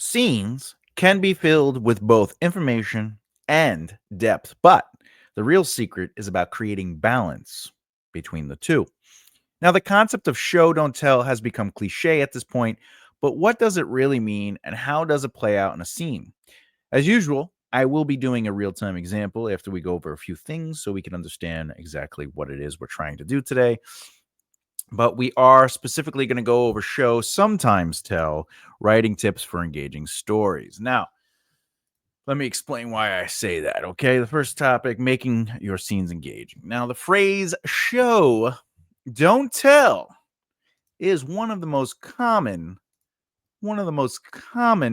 Scenes can be filled with both information and depth, but the real secret is about creating balance between the two. Now, the concept of show don't tell has become cliche at this point, but what does it really mean and how does it play out in a scene? As usual, I will be doing a real time example after we go over a few things so we can understand exactly what it is we're trying to do today. But we are specifically going to go over show, sometimes tell, writing tips for engaging stories. Now, let me explain why I say that, okay? The first topic, making your scenes engaging. Now, the phrase show, don't tell is one of the most common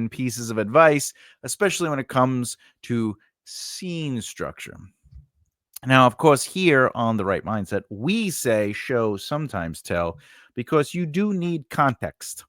pieces of advice, especially when it comes to scene structure. Now, of course, here on the right mindset, we say show, sometimes tell, because you do need context.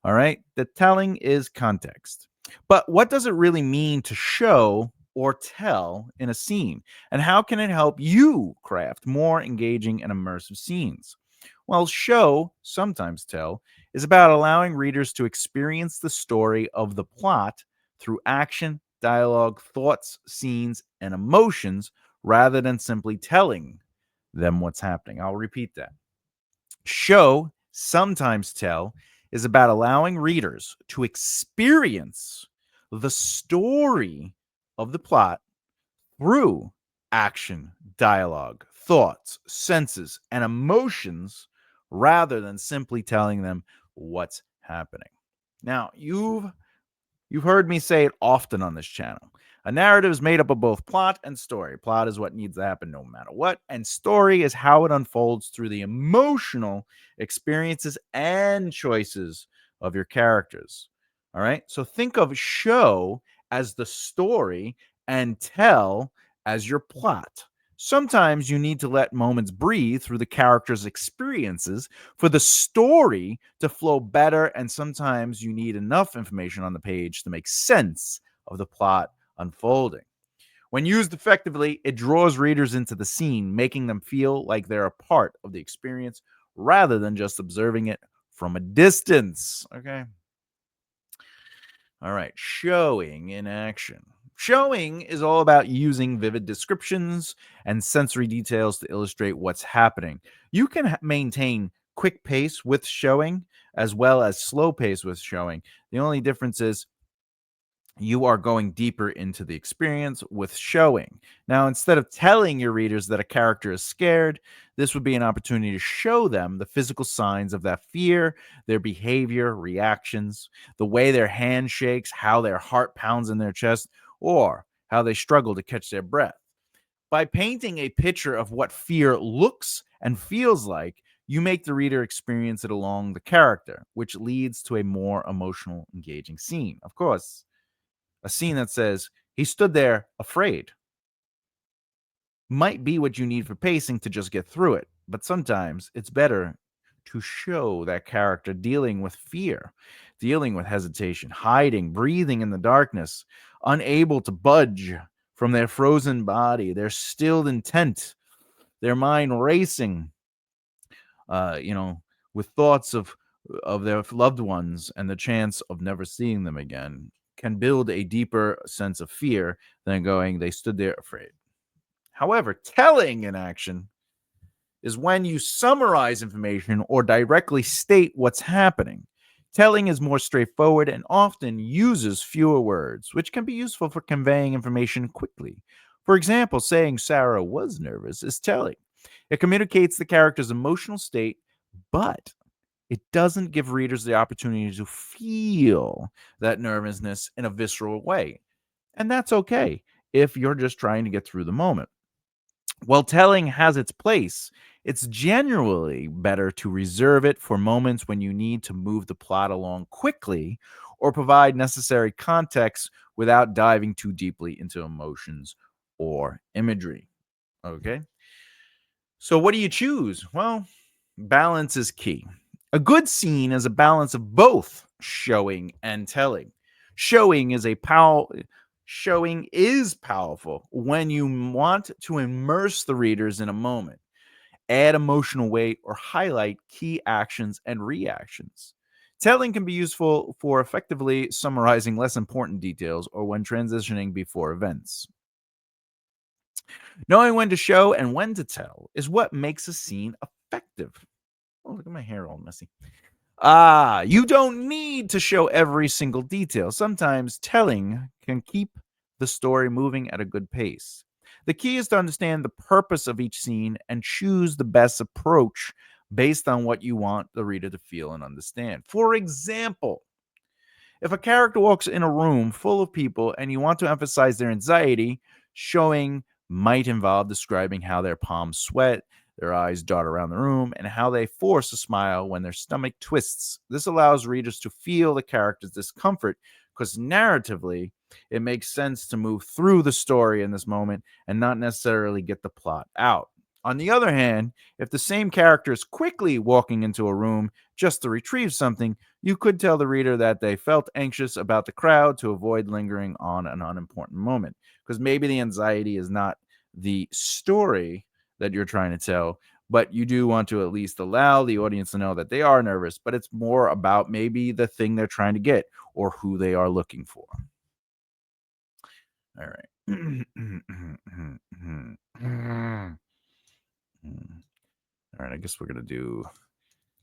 All right. The telling is context. But what does it really mean to show or tell in a scene? And how can it help you craft more engaging and immersive scenes? Well, show, sometimes tell, is about allowing readers to experience the story of the plot through action, dialogue, thoughts, scenes, and emotions rather than simply telling them what's happening. I'll repeat that. Show, sometimes tell, is about allowing readers to experience the story of the plot through action, dialogue, thoughts, senses, and emotions rather than simply telling them what's happening. Now, you've heard me say it often on this channel. A narrative is made up of both plot and story. Plot is what needs to happen no matter what, and story is how it unfolds through the emotional experiences and choices of your characters. All right? So think of show as the story and tell as your plot. Sometimes you need to let moments breathe through the character's experiences for the story to flow better, and sometimes you need enough information on the page to make sense of the plot unfolding. When used effectively, it draws readers into the scene, making them feel like they're a part of the experience rather than just observing it from a distance. Okay. All right. Showing in action. Showing is all about using vivid descriptions and sensory details to illustrate what's happening. You can maintain quick pace with showing as well as slow pace with showing. The only difference is you are going deeper into the experience with showing. Now, instead of telling your readers that a character is scared, this would be an opportunity to show them the physical signs of that fear, their behavior, reactions, the way their hand shakes, how their heart pounds in their chest, or how they struggle to catch their breath. By painting a picture of what fear looks and feels like, you make the reader experience it along the character, which leads to a more emotional, engaging scene. Of course, a scene that says, he stood there afraid, might be what you need for pacing to just get through it. But sometimes it's better to show that character dealing with fear, dealing with hesitation, hiding, breathing in the darkness, unable to budge from their frozen body, their stilled intent, their mind racing, uh, you know, with thoughts of their loved ones and the chance of never seeing them again can build a deeper sense of fear than going, they stood there afraid. However, telling in action is when you summarize information or directly state what's happening. Telling is more straightforward and often uses fewer words, which can be useful for conveying information quickly. For example, saying Sarah was nervous is telling. It communicates the character's emotional state, but it doesn't give readers the opportunity to feel that nervousness in a visceral way. And that's okay if you're just trying to get through the moment. While telling has its place, it's generally better to reserve it for moments when you need to move the plot along quickly or provide necessary context without diving too deeply into emotions or imagery. Okay? So, what do you choose? Well, balance is key. A good scene is a balance of both showing and telling. Showing is a pow Showing is powerful when you want to immerse the readers in a moment, add emotional weight, or highlight key actions and reactions. Telling can be useful for effectively summarizing less important details or when transitioning before events. Knowing when to show and when to tell is what makes a scene effective. Oh, look at my hair all messy. You don't need to show every single detail. Sometimes telling can keep the story moving at a good pace. The key is to understand the purpose of each scene and choose the best approach based on what you want the reader to feel and understand. For example, if a character walks in a room full of people and you want to emphasize their anxiety, showing might involve describing how their palms sweat, their eyes dart around the room, and how they force a smile when their stomach twists. This allows readers to feel the character's discomfort because narratively, it makes sense to move through the story in this moment and not necessarily get the plot out. On the other hand, if the same character is quickly walking into a room just to retrieve something, you could tell the reader that they felt anxious about the crowd to avoid lingering on an unimportant moment. Because maybe the anxiety is not the story that you're trying to tell, but you do want to at least allow the audience to know that they are nervous, but it's more about maybe the thing they're trying to get or who they are looking for. All right. All right, I guess we're going to do,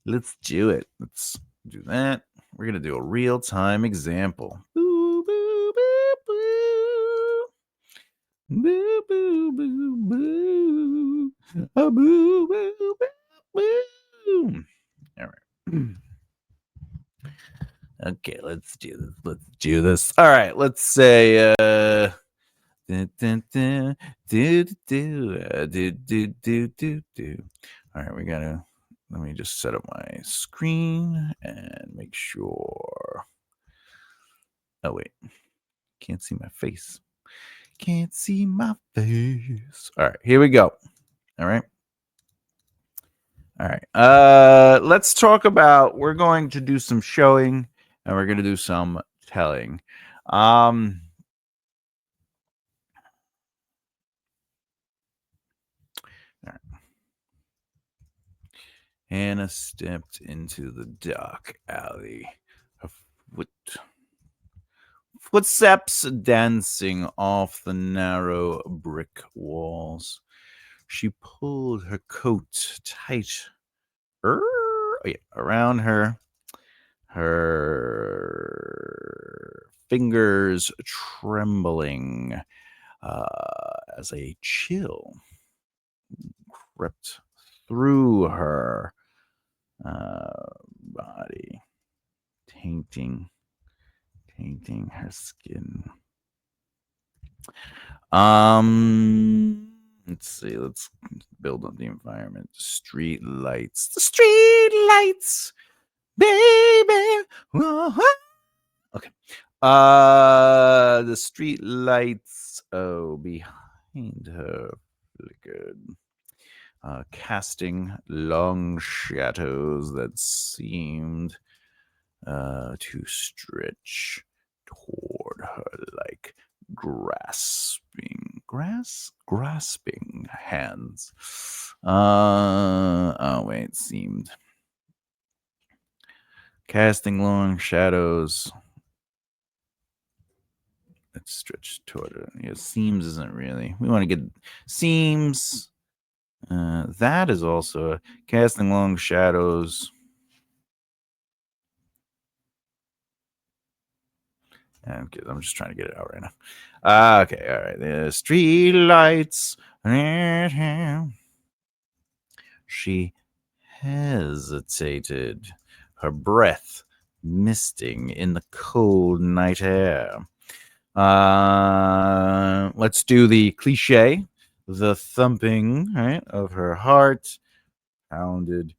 let's do it. Let's do that. We're going to do a real time example. Boo, boo, boo, boo. Boo, boo, boo, boo. A boo, boo, boo, boo. All right. Okay, let's do this. Let's do this. All right, let's say dun, dun, dun, do, do. All right, we gotta, let me just set up my screen and make sure. Oh wait, can't see my face. Can't see my face. All right, here we go. All right. All right. Let's talk about, we're going to do some showing and we're going to do some telling. Hannah stepped into the dark alley. Her footsteps dancing off the narrow brick walls. She pulled her coat tight around her. Her fingers trembling as a chill crept through her body, tainting her skin. Let's see. Let's build on the environment. Street lights. The street lights, baby. Okay. The street lights. Oh, behind her flickered, casting long shadows that seemed to stretch toward her like grasping hands. Oh wait, seemed casting long shadows that stretched toward her. Yeah, seems isn't really. We want to get seems. That is also casting long shadows. Okay, I'm just trying to get it out right now. Okay, all right. The street lights. She hesitated, her breath misting in the cold night air. Let's do the cliche. The thumping, right, of her heart pounded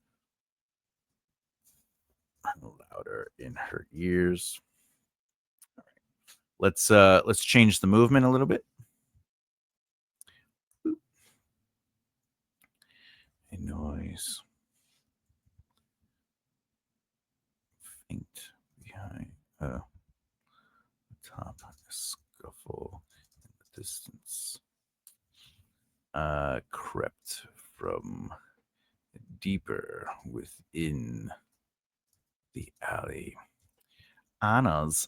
louder in her ears. Let's change the movement a little bit. A noise faint behind the top, a scuffle in the distance crept from deeper within the alley. Anna's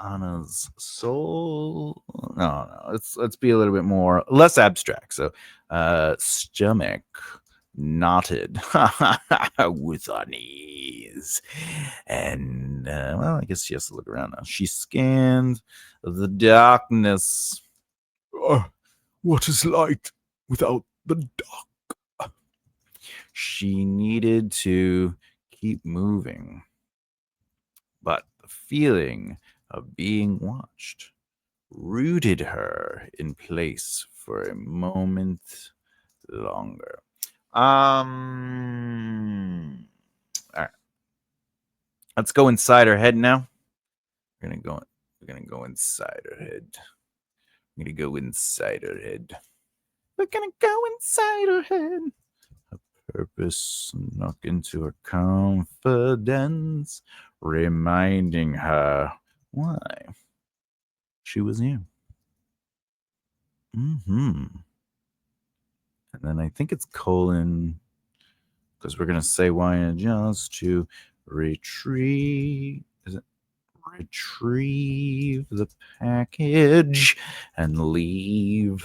Anna's soul. No. Let's be a little bit more less abstract. So, stomach knotted with unease, and well, I guess she has to look around now. She scanned the darkness. What is light without the dark? She needed to keep moving, but the feeling of being watched rooted her in place for a moment longer. All right. Let's go inside her head now. We're gonna go inside her head. We're gonna go inside her head. We're gonna go inside her head. Her purpose snuck into her confidence, reminding her why she was new. And then I think it's colon, because we're gonna say why and just to retrieve. Is it retrieve the package and leave?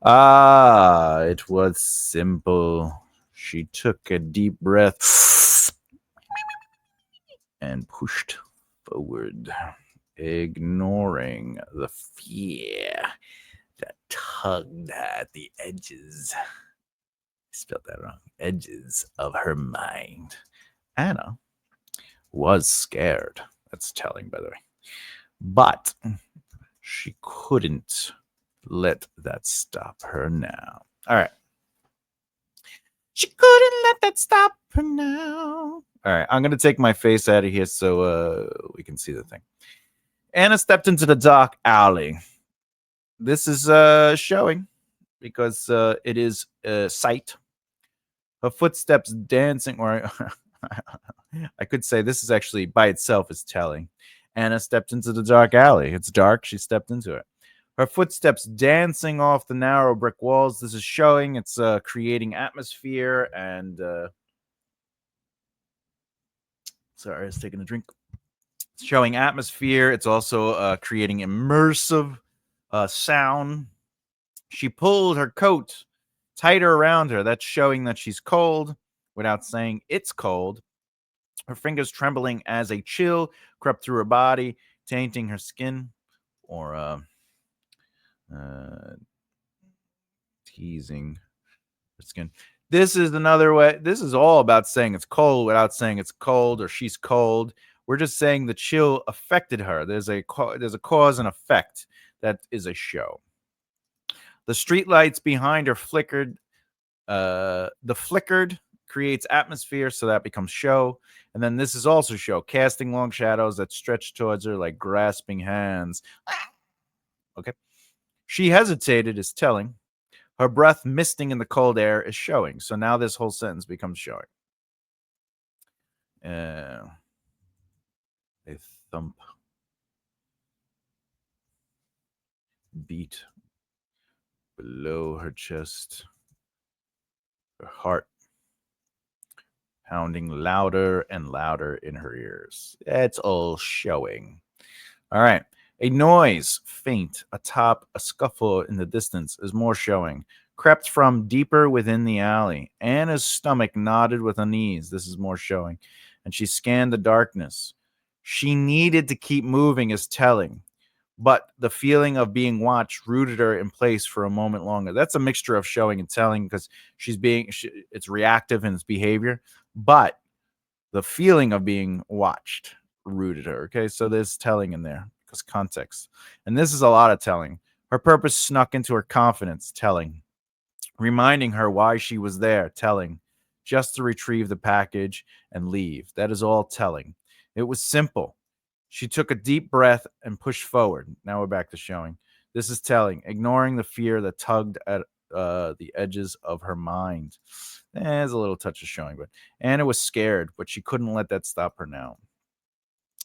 It was simple. She took a deep breath and pushed forward, ignoring the fear that tugged at the edges. I spelled that wrong. Edges of her mind. Anna was scared. That's telling, by the way. But she couldn't let that stop her now. All right. She couldn't let that stop her now. All right. I'm going to take my face out of here so we can see the thing. Anna stepped into the dark alley. This is showing because it is sight. Her footsteps dancing, or I could say this is actually by itself is telling. Anna stepped into the dark alley. It's dark. She stepped into it. Her footsteps dancing off the narrow brick walls. This is showing. It's creating atmosphere and. Sorry, I was taking a drink. It's showing atmosphere. It's also creating immersive sound. She pulled her coat tighter around her. That's showing that she's cold without saying it's cold. Her fingers trembling as a chill crept through her body, tainting her skin or teasing her skin. This is another way. This is all about saying it's cold without saying it's cold or she's cold. We're just saying the chill affected her. There's a cause and effect that is a show. The streetlights behind her flickered. The flickered creates atmosphere, so that becomes show. And then this is also show, casting long shadows that stretch towards her like grasping hands. Okay. She hesitated is telling. Her breath misting in the cold air is showing. So now this whole sentence becomes showing. A thump. Beat below her chest. Her heart pounding louder and louder in her ears. It's all showing. All right. A noise, faint, atop a scuffle in the distance, is more showing. Crept from deeper within the alley. Anna's stomach nodded with unease. This is more showing. And she scanned the darkness. She needed to keep moving is telling. But the feeling of being watched rooted her in place for a moment longer. That's a mixture of showing and telling because it's reactive in its behavior. But the feeling of being watched rooted her. Okay, so there's telling in there because context. And this is a lot of telling. Her purpose snuck into her confidence, telling. Reminding her why she was there, telling. Just to retrieve the package and leave. That is all telling. It was simple. She took a deep breath and pushed forward. Now we're back to showing. This is telling, ignoring the fear that tugged at the edges of her mind. There's a little touch of showing, but Anna was scared, but she couldn't let that stop her now.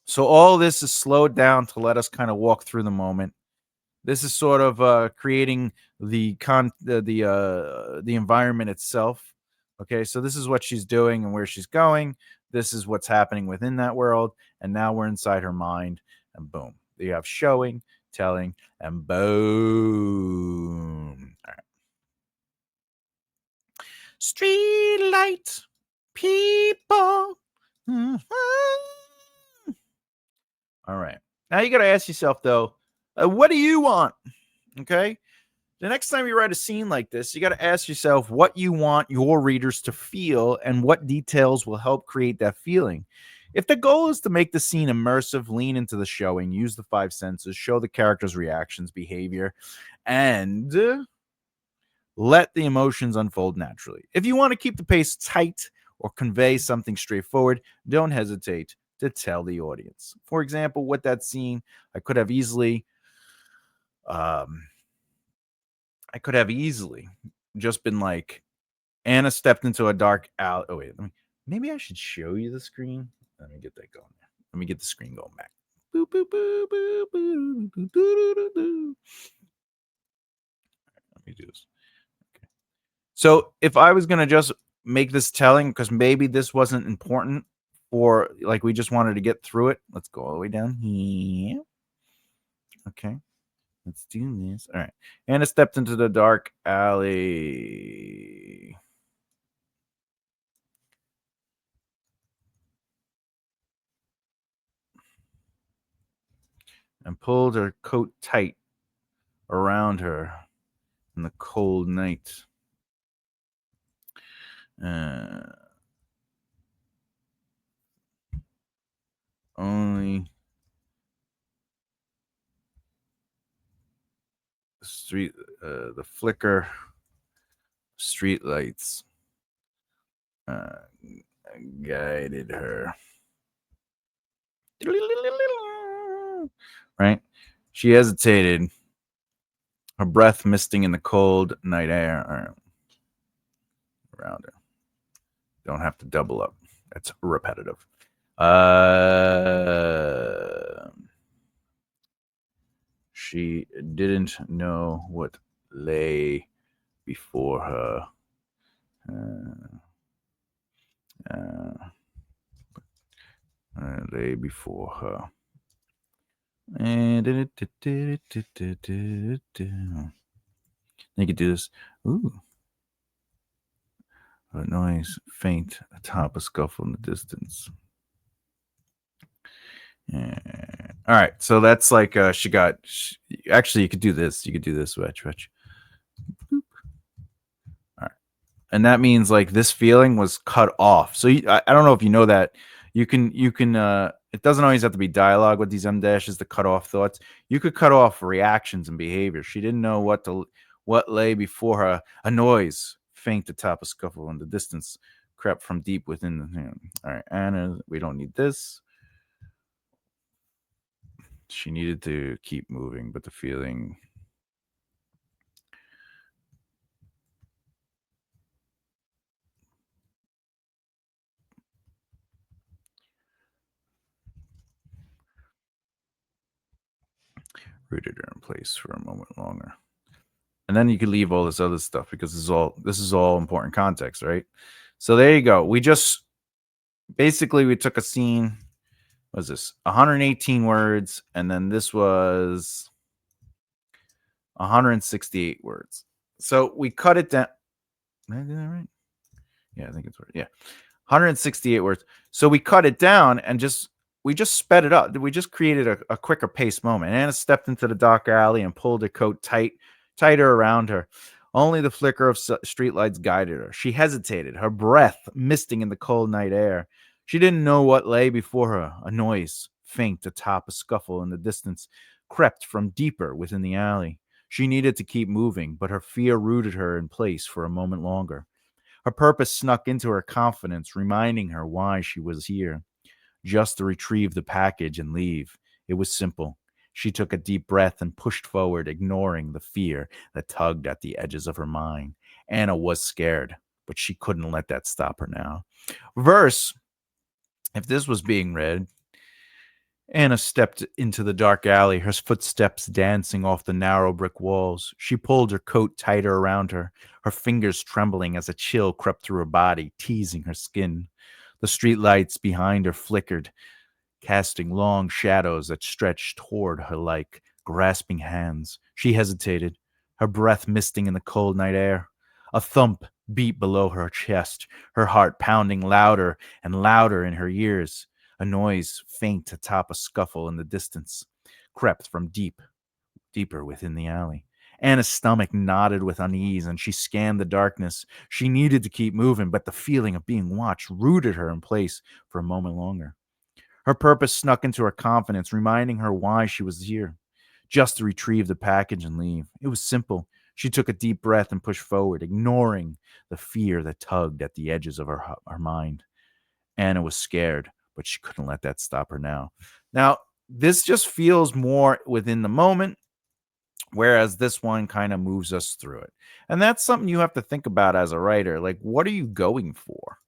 So all this is slowed down to let us kind of walk through the moment. This is sort of creating the environment itself. Okay, so this is what she's doing and where she's going. This is what's happening within that world. And now we're inside her mind. And boom. You have showing, telling, and boom. All right. Street light people. Mhm. All right. Now you got to ask yourself, though, what do you want? Okay. The next time you write a scene like this, you got to ask yourself what you want your readers to feel and what details will help create that feeling. If the goal is to make the scene immersive, lean into the showing, use the five senses, show the character's reactions, behavior, and let the emotions unfold naturally. If you want to keep the pace tight or convey something straightforward, don't hesitate to tell the audience. For example, with that scene, I could have easily um, just been like, Anna stepped into a dark alley. Oh, wait. Maybe I should show you the screen. Let me get that going. Let me get the screen going back. Boop, boop, boop, boop, boop, boop, doo, doo, doo. Let me do this. Okay. So if I was going to just make this telling, because maybe this wasn't important, or like we just wanted to get through it, let's go all the way down here. Okay. Let's do this. All right. Anna stepped into the dark alley. And pulled her coat tight around her in the cold night. Only the flicker street lights guided her. Right? She hesitated, her breath misting in the cold night air around her. Don't have to double up. That's repetitive. She didn't know what lay before her. Lay before her. And you could do this. Ooh. A noise faint atop a scuffle in the distance. All right, so that's like actually you could do this. You could do this, watch. All right, and that means like this feeling was cut off. So I don't know if you know that you can it doesn't always have to be dialogue with these M dashes to cut off thoughts. You could cut off reactions and behavior. She didn't know what lay before her. A noise faint atop a scuffle in the distance crept from deep within the hand. All right, Anna, we don't need this. She needed to keep moving, but the feeling rooted her in place for a moment longer. And then you could leave all this other stuff because this is all important context, right? So there you go. We took a scene. What was this? 118 words, and then this was 168 words. So we cut it down. Did I do that right? Yeah, I think it's right. Yeah. 168 words. So we cut it down and we just sped it up. We just created a quicker pace moment. Anna stepped into the dark alley and pulled her coat tighter around her. Only the flicker of streetlights guided her. She hesitated, her breath misting in the cold night air. She didn't know what lay before her. A noise, faint atop a scuffle in the distance, crept from deeper within the alley. She needed to keep moving, but her fear rooted her in place for a moment longer. Her purpose snuck into her confidence, reminding her why she was here, just to retrieve the package and leave. It was simple. She took a deep breath and pushed forward, ignoring the fear that tugged at the edges of her mind. Anna was scared, but she couldn't let that stop her now. Verse, if this was being read, Anna stepped into the dark alley, her footsteps dancing off the narrow brick walls. She pulled her coat tighter around her, her fingers trembling as a chill crept through her body, teasing her skin. The street lights behind her flickered, casting long shadows that stretched toward her like grasping hands. She hesitated, her breath misting in the cold night air. A thump beat below her chest, her heart pounding louder and louder in her ears. A noise, faint atop a scuffle in the distance, crept from deeper within the alley. Anna's stomach knotted with unease, and she scanned the darkness. She needed to keep moving, but the feeling of being watched rooted her in place for a moment longer. Her purpose snuck into her confidence, reminding her why she was here, just to retrieve the package and leave. It was simple. She took a deep breath and pushed forward, ignoring the fear that tugged at the edges of her mind. Anna was scared, but she couldn't let that stop her now. Now, this just feels more within the moment, whereas this one kind of moves us through it. And that's something you have to think about as a writer. Like, what are you going for?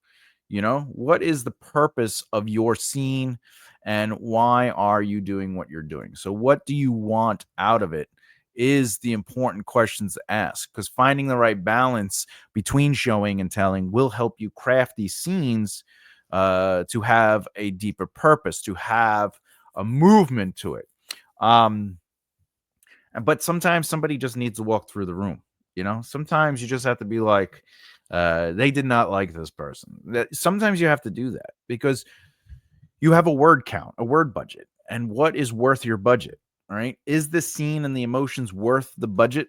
What is the purpose of your scene and why are you doing what you're doing? So, what do you want out of it is the important questions to ask, because finding the right balance between showing and telling will help you craft these scenes to have a deeper purpose, to have a movement to it. But sometimes somebody just needs to walk through the room. Sometimes you just have to be like, they did not like this person. Sometimes you have to do that because you have a word count, a word budget, and what is worth your budget, right? Is the scene and the emotions worth the budget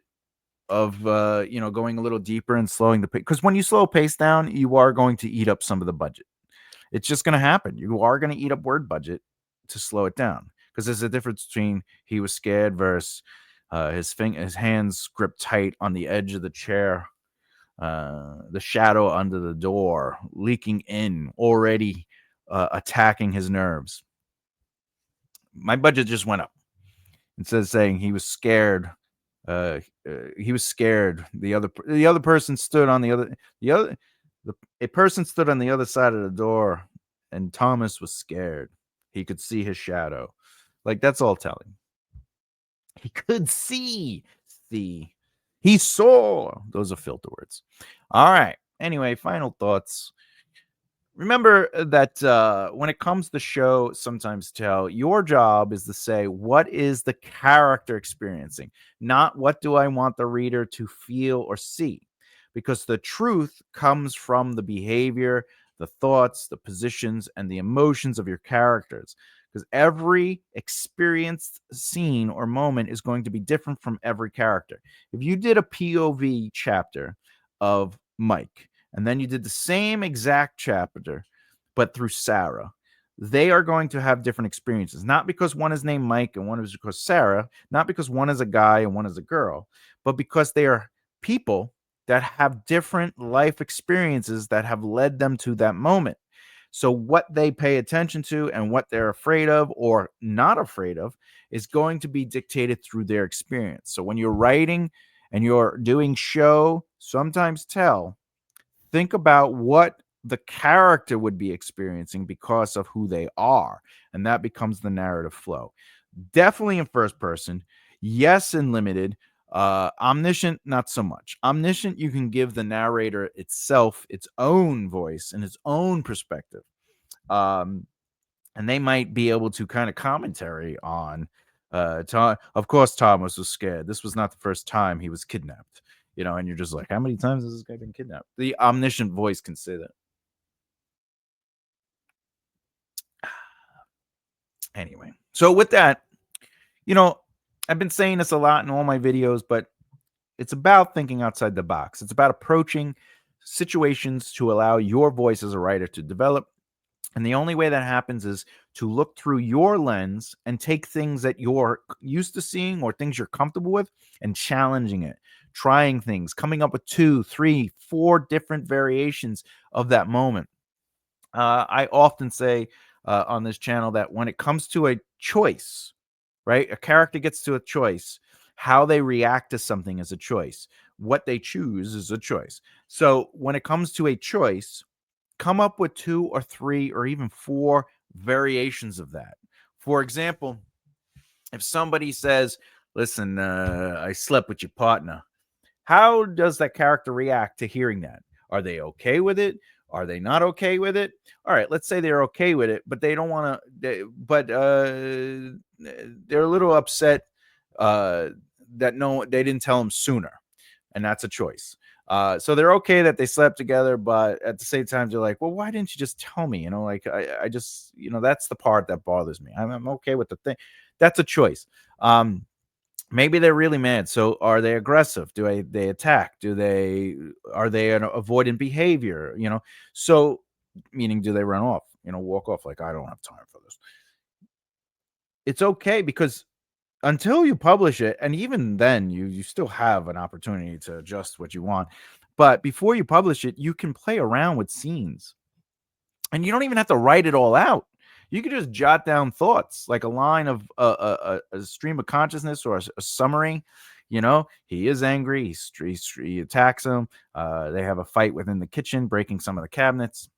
of going a little deeper and slowing the pace? Because when you slow pace down, you are going to eat up some of the budget. It's just going to happen. You are going to eat up word budget to slow it down, because there's a difference between he was scared versus his hands gripped tight on the edge of the chair, the shadow under the door, leaking in, already attacking his nerves. My budget just went up. Instead of saying he was scared, he was scared. The other person stood on a person stood on the other side of the door, and Thomas was scared. He could see his shadow. Like, that's all telling. He could see. He saw. Those are filter words. All right. Anyway, final thoughts. Remember that when it comes to show, sometimes tell, your job is to say, what is the character experiencing? Not what do I want the reader to feel or see? Because the truth comes from the behavior, the thoughts, the positions, and the emotions of your characters. Because every experienced scene or moment is going to be different from every character. If you did a POV chapter of Mike, and then you did the same exact chapter, but through Sarah, they are going to have different experiences. Not because one is named Mike and one is because Sarah, not because one is a guy and one is a girl, but because they are people that have different life experiences that have led them to that moment. So what they pay attention to and what they're afraid of or not afraid of is going to be dictated through their experience. So when you're writing and you're doing show, sometimes tell, think about what the character would be experiencing because of who they are. And that becomes the narrative flow. Definitely in first person. Yes, in limited. Omniscient, not so much. Omniscient, you can give the narrator itself its own voice and its own perspective. And they might be able to kind of commentary on Tom. Of course, Thomas was scared. This was not the first time he was kidnapped. And you're just like, how many times has this guy been kidnapped? The omniscient voice can say that. Anyway, so with that, I've been saying this a lot in all my videos, but it's about thinking outside the box. It's about approaching situations to allow your voice as a writer to develop. And the only way that happens is to look through your lens and take things that you're used to seeing or things you're comfortable with and challenging it, trying things, coming up with 2, 3, 4 different variations of that moment. I often say on this channel that when it comes to a choice, right, a character gets to a choice, how they react to something is a choice. What they choose is a choice. So when it comes to a choice, come up with 2 or 3 or even 4 variations of that. For example, if somebody says, listen, I slept with your partner, how does that character react to hearing that? Are they okay with it? Are they not okay with it? All right, let's say they're okay with it, but they don't want to. But they're a little upset uh, that they didn't tell them sooner, and that's a choice. So they're okay that they slept together, but at the same time, they're like, "Well, why didn't you just tell me?" Like I just, that's the part that bothers me. I'm okay with the thing. That's a choice. Maybe they're really mad. So are they aggressive? They attack? Are they an avoidant behavior? So meaning, do they run off? Walk off like, I don't have time for this. It's okay because until you publish it, and even then, you still have an opportunity to adjust what you want. But before you publish it, you can play around with scenes, and you don't even have to write it all out. You could just jot down thoughts, like a line of a stream of consciousness, or a summary. He is angry. He attacks him. They have a fight within the kitchen, breaking some of the cabinets,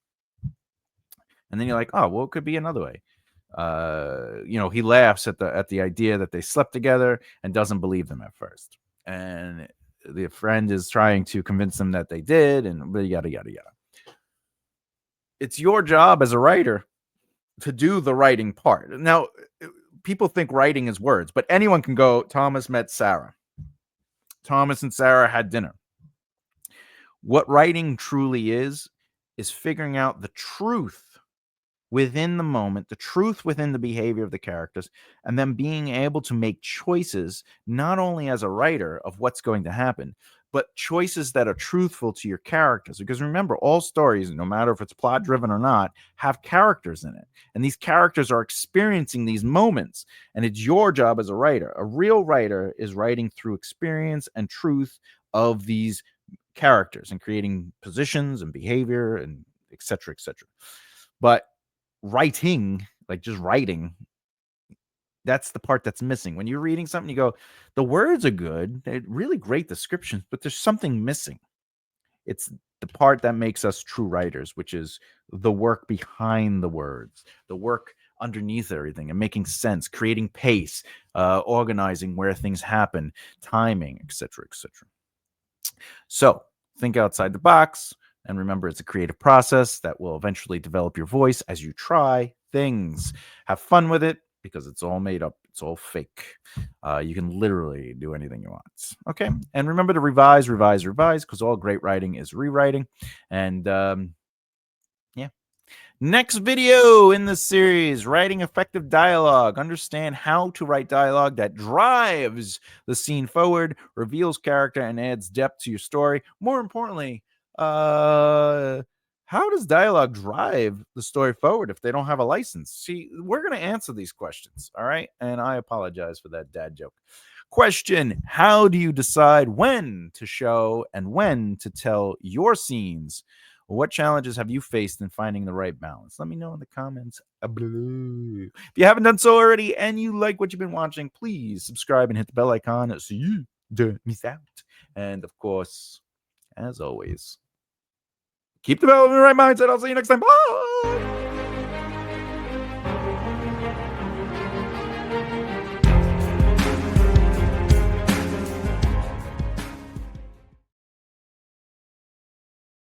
and then you're like, oh, well, it could be another way. He laughs at the idea that they slept together and doesn't believe them at first, and the friend is trying to convince them that they did, and yada yada yada. It's your job as a writer to do the writing part. Now, people think writing is words, but anyone can go, Thomas met Sarah. Thomas and Sarah had dinner. What writing truly is figuring out the truth within the moment, the truth within the behavior of the characters, and then being able to make choices, not only as a writer of what's going to happen, but choices that are truthful to your characters. Because remember, all stories, no matter if it's plot driven or not, have characters in it. And these characters are experiencing these moments. And it's your job as a writer. A real writer is writing through experience and truth of these characters and creating positions and behavior and et cetera, et cetera. But writing, like just writing, that's the part that's missing. When you're reading something, you go, the words are good, they're really great descriptions, but there's something missing. It's the part that makes us true writers, which is the work behind the words, the work underneath everything, and making sense, creating pace, organizing where things happen, timing, etc., etc. So think outside the box. And remember, it's a creative process that will eventually develop your voice as you try things. Have fun with it, because it's all made up. It's all fake. You can literally do anything you want. Okay. And remember to revise, because all great writing is rewriting. And yeah. Next video in the series, writing effective dialogue. Understand how to write dialogue that drives the scene forward, reveals character, and adds depth to your story. More importantly, how does dialogue drive the story forward if they don't have a license? See, we're going to answer these questions, all right? And I apologize for that dad joke. Question: how do you decide when to show and when to tell your scenes? What challenges have you faced in finding the right balance? Let me know in the comments below. If you haven't done so already and you like what you've been watching, please subscribe and hit the bell icon so you don't miss out. And of course, as always, keep developing the right mindset. I'll see you next time. Bye.